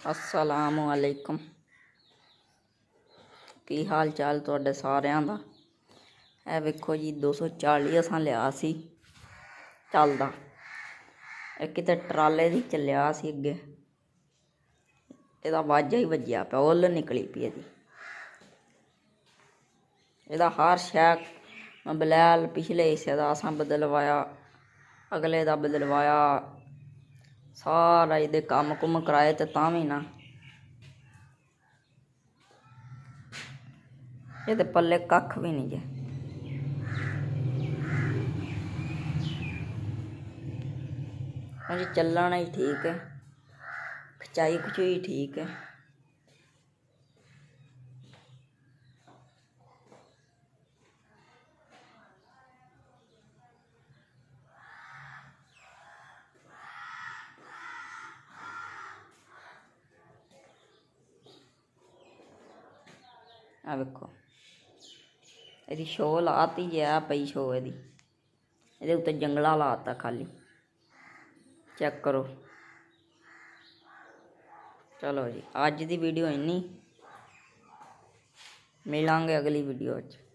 अस्सलामुअलैकुम। की हाल चाल तुहाडे सारिਆਂ ਦਾ। ਇਹ ਵੇਖੋ जी 240 असां लिया सी ਚੱਲਦਾ। ਇਹ ਕਿਤੇ ਟਰਾਲੇ ਦੀ ਚੱਲਿਆ ਸੀ ਅੱਗੇ, ਇਹਦਾ ਵਾਜਾ ਹੀ ਵੱਜਿਆ ਪਿਆ, ਉੱਲ ਨਿਕਲੀ ਪਈ ਇਹਦੀ। ਇਹਦਾ हर शै बलैल पिछले हिस्से का असां बदलवाया, अगले का बदलवाया, सारा ये कम कुम कराए तो तां भी ना ये पल्ले कख भी नहीं जे। जी चलना ही ठीक है, खचाई खचुई ठीक है। आ वेखो यदी शो लाती है, आ पई शो यदी, ये उत्ते जंगला लाता खाली, चेक करो। चलो जी अज दी वीडियो इन्नी, मिलांगे अगली वीडियो च।